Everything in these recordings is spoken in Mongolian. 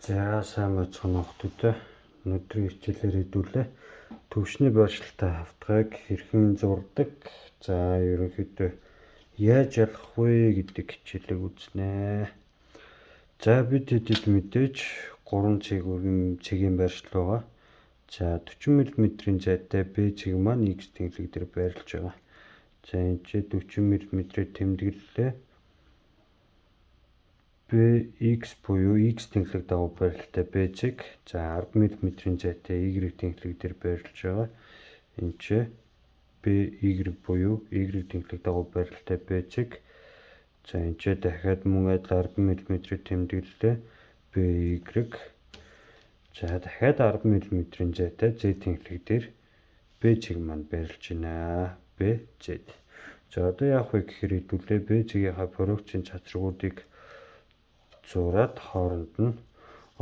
За сайн байцгаана хүүхдүүд. Өнөөдрийн хичээлээр хэдүүлээ төвшний байршилтай хавтгайг хэрхэн зурдаг. За ерөнхийдөө яаж ялах вэ гэдэг хичээлийг үзнэ. За бид хэдэд мэдээж 3 цэгийн байршил байгаа. За 40 мм-ийн зайтай B цэг маань X тэнглэг дээр байрлаж байгаа. За энэ 40 мм-ээр тэмдэглэлээ. X буюу X тэнглэг дагуу байралтай B цэг. За 10 мм-ийн зайтай Y тэнглэг дээр байрлаж байгаа. Энэ ч BY буюу Y тэнглэг дагуу байралтай B цэг. За энэ ч дахиад мөн адил 10 мм-ээр тэмдэглэлээ. BY. За дахиад 10 мм-ийн зайтай Z тэнглэг дээр B цэг маань байрлаж байна. BZ. За одоо яах вэ гэхээр хэдүүлээ B цэгийнхаа прогрессын цацрагуудыг зураад хооронд нь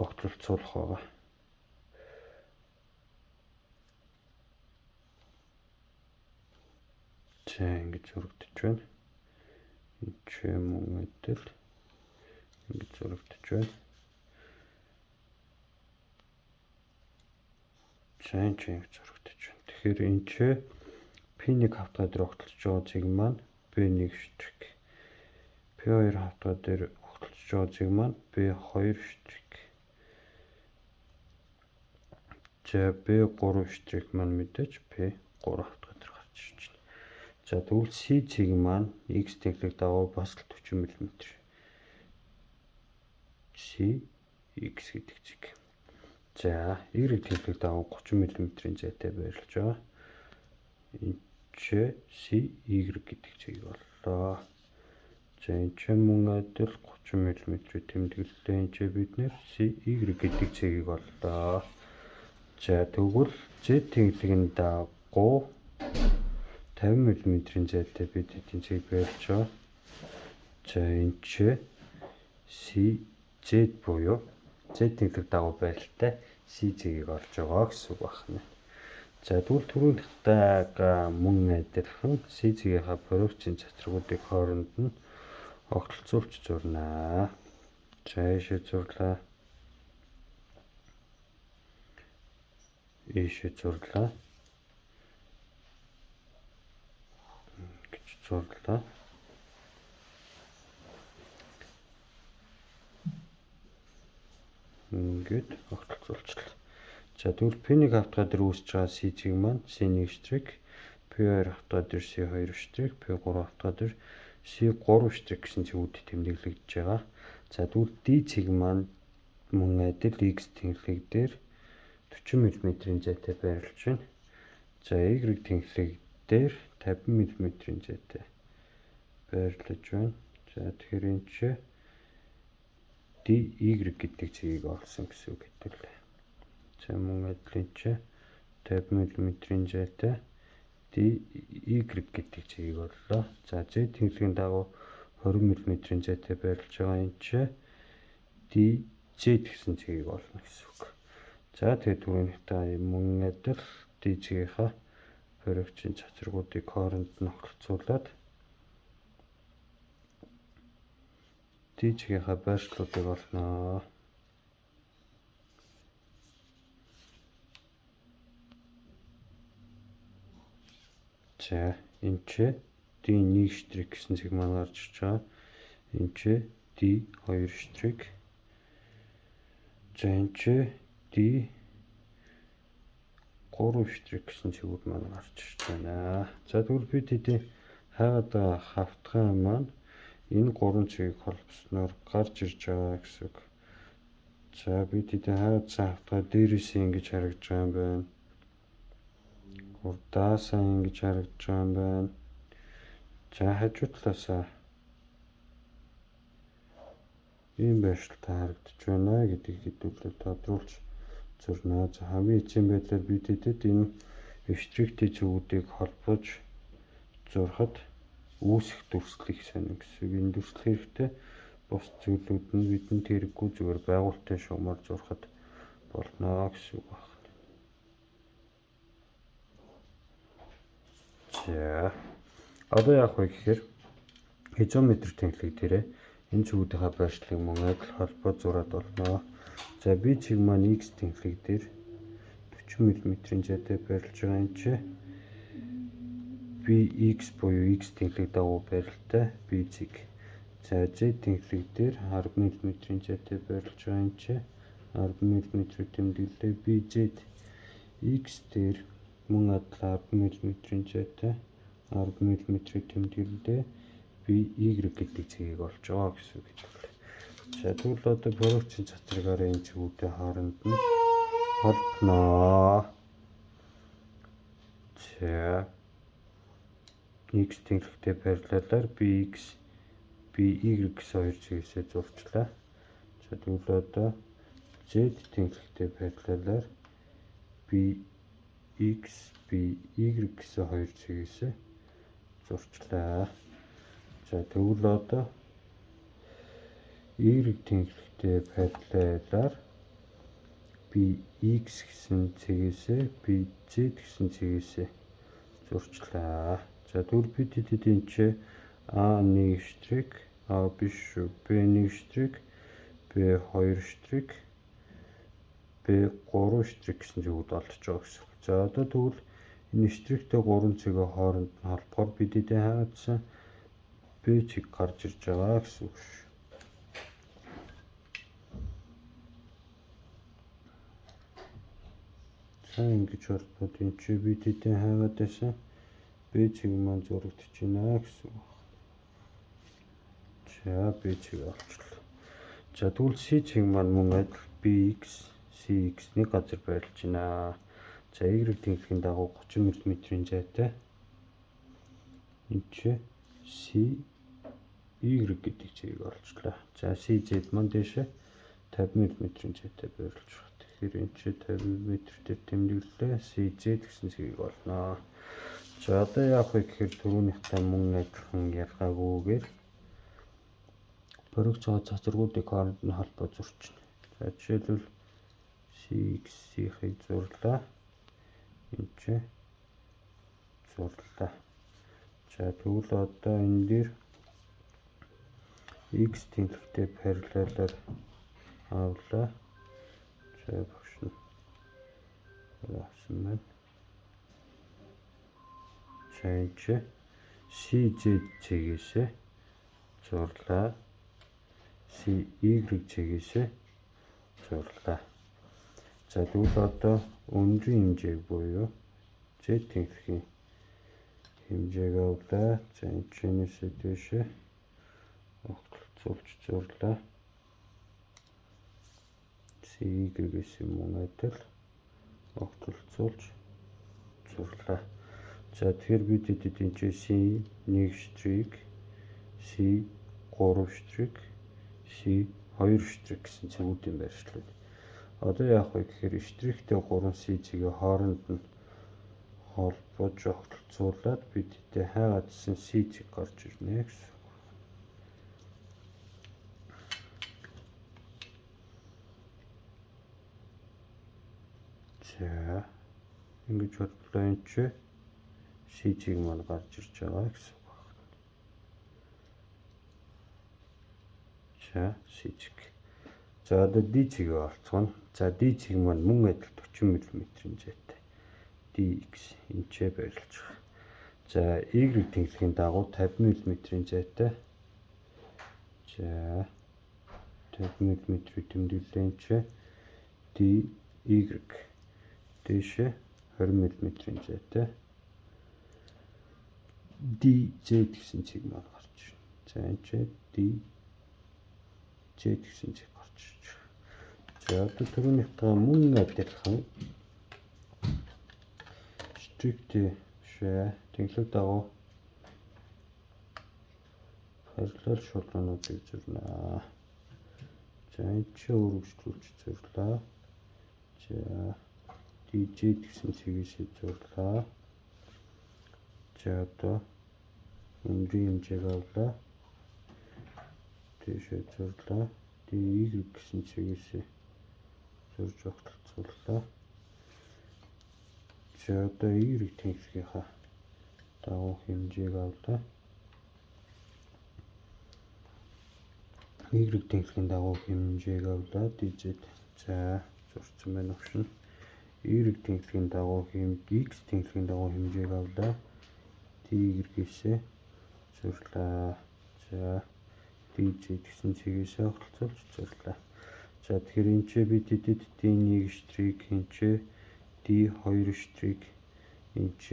огтлолцуулах байгаа. За ингэж зурагдаж байна. Энд ч мөн адил ингэж зурагдаж байна. За энэ ч ингэж зурагдаж байна. Тэгэхээр энэ ч P1 хавтгай дээр огтлолцож байгаа цэг маань B1 штрих. P2 хавтгай дээр огтлолцож байгаа цэг маань B2 штрих. За B3 штрих маань мэдээж P3 хавтгай дээр гарч ирж байна. За тэгвэл C цэг маань X тэнглэг дагуу бас л 40 мм. C X гэдэг цэг. За Y тэнглэг дагуу 30 мм-ийн зайтай байрлаж байгаа. Энэ ч C Y гэдэг цэг боллоо. За энэ ч мөн адил 30 мм-ээр тэмдэглэлээ. Энэ ч бид нэр C Y гэдэг цэгийг боллоо. За тэгвэл Z тэнглэгийн дагуу 50 мм-ийн зайтай бид эдийн цэг байрлаж байгаа. За энэ ч CZ буюу Z тэнглэг дагуу байралтай C цэгийг олж байгаа гэсэн үг байна. За тэгвэл түрүүнийхтэйг мөн адилхан C цэгийнхаа прогрессын цацрагуудыг хооронд нь огтлолцуулж зурнаа. За ийшээ зурлаа. Ийшээ зурлаа. Гэж зурлаа. Ингээд огтлолцуулчлаа. За тэгвэл P1 хавтгай дээр үүсэж байгаа C цэг маань C1 штрих, P2 хавтгай дээр C2 штрих, P3 хавтгай дээр C3 штрих гэсэн цэгүүд тэмдэглэгдэж байгаа. За тэгвэл D цэг маань мөн адил X тэнглэг дээр 40 мм-ийн зайтай байрлаж байна. За Y тэнглэг дээр 50 мм-ийн зайтай байрлаж байна. За тэгэхээр энэ ч DY гэдэг цэгийг олсон гэсэн үг хэвлээ. За мөн адил энэ ч 50 мм-ийн зайтай DY гэдэг цэгийг оллоо. За Z тэнглэгийн дагуу 20 мм-ийн зайтай байрлаж байгаа. Энэ ч DZ гэсэн цэгийг олно гэсэн үг. За тэгээд түрүүнийхтэй мөн адил D цэгийнхаа прогрессын цацрагуудыг хооронд нь огтлолцуулаад D цэгийнхаа байршлуудыг олно. За энэ ч D1 штрих гэсэн цэг маань гарч ирж байгаа. Энэ ч D2 штрих. За энэ ч D3 штрих гэсэн цэгүүд маань гарч ирж байна. За тэгвэл бид хэдийн хайгаад байгаа хавтгай маань энэ 3 цэгийг холбосноор гарч ирж байгаа гэсэн үг. За бид хэдийн хайгаадсан хавтгай дээрээс ингэж харагдж байгаа юм байна. Урдаасаа ингэж харагдж байгаа юм байна. За хажуу талаасаа ийм байршилтай харагдаж байна гэдгийг хэдүүлээ тодруулж зурнаа. За хамгийн эцсийн байдлаар бид хэдэд энэ штрихтэй цэгүүдийг холбож зурхад үүсэх дүрслэлийг сонин гэсэн. Энэ дүрслэл хэрэгтэй бус зүйлүүд нь бидэнд хэрэггүй зүгээр байгуулалтын шугамар зурхад болно гэсэн үг байна. За одоо яах вэ гэхээр изометр тэнглэг дээрээ Энэ цэгүүдийнхаа байршлыг мөн адил холбоо зураад болно. За B цэг маань X тэнхлэг дээр 40 мм-ийн зайтай байрлаж байгаа юм чи BX буюу X тэнхлэг дагуу байралтай B цэг. За Z тэнхлэг дээр 10 мм-ийн зайтай байрлаж байгаа юм чи 10 мм тэмдэглэлээ BZ X дээр мөн адил 10 мм-ийн зайтай 10 мм тэмдэглэлээ BY гэдэг цэгийг олж байгаа гэсэн үг хэлбэл. За тэгвэл одоо програмын цацрагаараа энэ цэгүүдийн хооронд нь холбоно. За X тэнхлэгтэй параллелаар BX BY гэсэн хоёр цэгээсээ зурчлаа. За тэгвэл одоо Z тэнхлэгтэй параллелаар BX BY гэсэн хоёр цэгээсээ зурчлаа. За тэгвэл одоо Y тэнхлэгтэй параллелаар BX гэсэн цэгээсээ BZ гэсэн цэгээсээ зурчлаа. За тэгвэл бид энэ чи A1 штрик А биш шүү B1 штрик B2 штрик B3 штрик гэсэн цэгүүд олдож байгаа гэсэн. За одоо тэгвэл энэ штриктэй 3 цэгийн хооронд нь холбохоор бид хаагдсан B цэг гарч ирж байгаа гэсэн үг шүү. За ингэж холбоод энэ чи бид хаагаад байсан B цэг маань зурагдаж байна гэсэн үг. За B цэг олчлоо. За тэгвэл C цэг маань мөн адил BX CX нэг газар байрлаж байна. За Y тэнхлэгийн дагуу 30 мм-ийн зайтай энэ чи CY гэдэг цэгийг олчлаа. За CZ маань дэше 50 мм-ийн зайтай байрлаж байна. Тэгэхээр энэ чи 50 м-ээр тэмдэглэлээ CZ гэсэн цэгийг олно. За одоо яах вэ гэхээр түрүүнийхтэй мөн адилхан ялгаагүйгээр програмч цацрагуудыг хооронд нь холбоо зурчихна. За жишээлбэл CX-ийг зурлаа. Энэ чи зурлаа. За тэгвэл одоо энэ дээр X тэнхлэгтэй параллелаар авлаа. За багш нь авсан байна. За энэ чи CZ цэгээсээ зурлаа. CY цэгээсээ зурлаа. За тэгвэл одоо өндрийн хэмжээг буюу Z тэнхлэгийн хэмжээг авлаа. За энэ чинээсээ дэше огтлцуулж зурлаа. CY-гээс мөн адил огтлцуулж зурлаа. За тэгэхээр бид энэ чи C1 штрик C3 штрик C2 штрик гэсэн цэгүүдийн байршлууд. Одоо яах вэ гэхээр штриктэй 3 C цэгийн хооронд нь холбож огтлцуулаад бид хаагаадсан C цэг гарч ирнэ гэсэн. За ингэж бодлоо энэ чи C цэг маань гарч ирж байгаа гэсэн үг байна. За C цэг. За одоо D цэгийг олцгоно. За D цэг маань мөн адил 40 мм-ийн зайтай. DX энэ ч байрлаж байгаа. За Y тэнхлэгийн дагуу 50 мм-ийн зайтай. За 50 мм тэмдэглэлээ энэ ч DY дэше 20 мм-ийн зайтай. DZ гэсэн цэг маань гарч ирнэ. За энэ ч DZ гэсэн цэг гарч ирж байгаа. За одоо түрүүнийхтэй мөн адилхан штриктэй шээ тэнхлэг дагуу параллел шулуунуудыг зурнаа. За энэ ч өргөжлүүлж зурлаа. За DZ гэсэн цэгээсээ зурлаа. За одоо өндрийн хэмжээг авлаа. Тийшээ зурлаа. DY гэсэн цэгээсээ зурж огтлцууллаа. За одоо Y тэнхлэгийнхаа дагуу хэмжээг авлаа. y тэнхлийн дагуу хэмжээг авлаа dz. За зурсан байна option. y тэнхлийн дагуу x тэнхлийн дагуу хэмжээг авлаа dy-гээсээ зурлаа. За dz гэсэн цэгээсээ огтлцуулж зурлаа. За тэгэхээр энэ ч бид тэдэд d1 штрик энэ ч d2 штрик энэ ч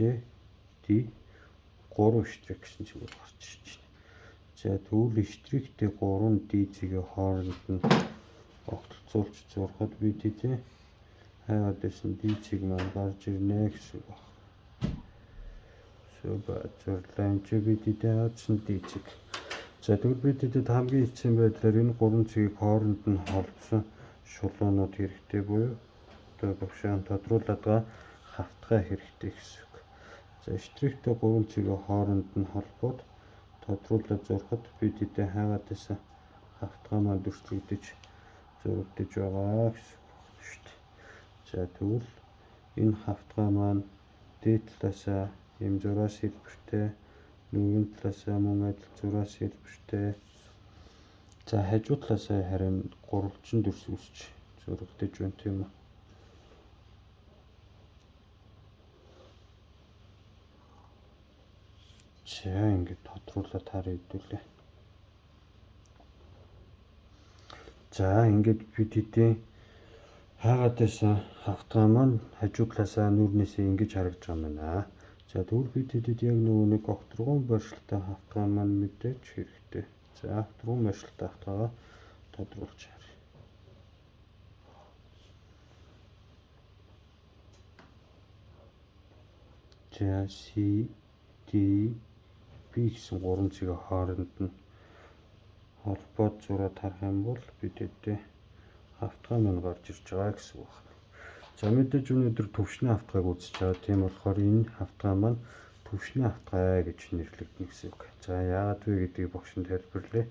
d3 штрик гэсэн чигээр гарч ирж байна. За тэгвэл штриктэй 3 dz-ийн хооронд нь огтлцуулж зурхад бид тэдээ хайгаад байсан dz-ийг маань гарч ирнэ гэсэн үг байна. Зурлаа энэ ч бид тэдээ хаадсан dz. За тэгвэл бид тэдэд хамгийн эцсийн байдлаар энэ 3 цэгийг хооронд нь холбосон шулуунууд хэрэгтэй буюу одоо багшаан тодруулаад байгаа хавтгай хэрэгтэй гэсэн үг. За штриктэй 3 цэгийн хооронд нь холбоод тодруулаад зурхад бид тэдээ хайгаад байсан хавтгай маань дүрслэгдэж зурагдаж байгаа гэсэн үг шүү дээ. За тэгвэл энэ хавтгай маань дээд талаасаа ийм зураас хэлбэртэй, нөгөө талаасаа мөн адил зураас хэлбэртэй. За хажуу талаасаа харин гурвалжин дүрс үүсч зурагдаж байна тийм үү. За ингээд тодруулаад харъя хэдүүлээ. За ингээд бид хэдийн хайгаад байсан хавтгай маань хажуу талаасаа нүрнээсээ ингэж харагдж байгаа юм байна. За тэгвэл бид хэдэд яг нөгөө нэг огтргон байршилтай хавтгай маань мэдээж хэрэгтэй. За огтргон байршилтай хавтгайгаа тодруулж харъя. За C, D, B гэсэн 3 цэгийн хооронд нь холбоод зураад харах юм бол бид хэдээ хавтгай маань гарч ирж байгаа гэсэн үг байна. За мэдээж өнөөдөр төвшний хавтгайг үзэж байгаа. Тийм болохоор энэ хавтгай маань төвшний хавтгай гэж нэрлэгдэнэ гэсэн үг. За яагаад вэ гэдгийг багш нь тайлбарлая.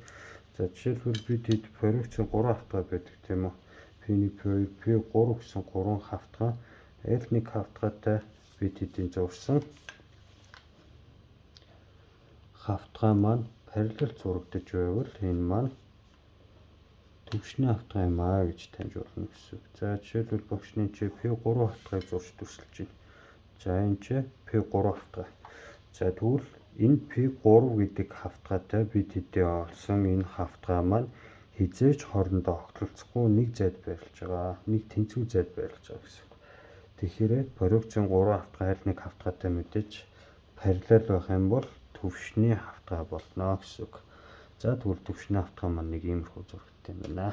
За жишээлбэл бид хэд форекцийн 3 хавтгай байдаг тийм үү. P1, P2, P3 гэсэн 3 хавтгай. Аль нэг хавтгайтай бид хэдийн зурсан хавтгай маань параллел зурагдаж байвал энэ маань төвшний хавтгай юм аа гэж таньж болно гэсэн үг. За жишээлбэл багшны чи P3 хавтгайг зурж дүрсэлж байна. За энэ чи P3 хавтгай. За тэгвэл энэ P3 гэдэг хавтгайтай бид хэдий олсон энэ хавтгай маань хизээж хоорондоо огтлцохгүй нэг зайд байрлаж байгаа. Нэг тэнцвэр зайд байрлаж байгаа гэсэн үг. Тэгэхээр форекцийн 3 хавтгай аль нэг хавтгайтай мэдээж параллел байх юм бол төвшний хавтгай болно гэсэн үг. За тэгвэл төвшний хавтгай маань нэг иймэрхүү зурагтай юм байна.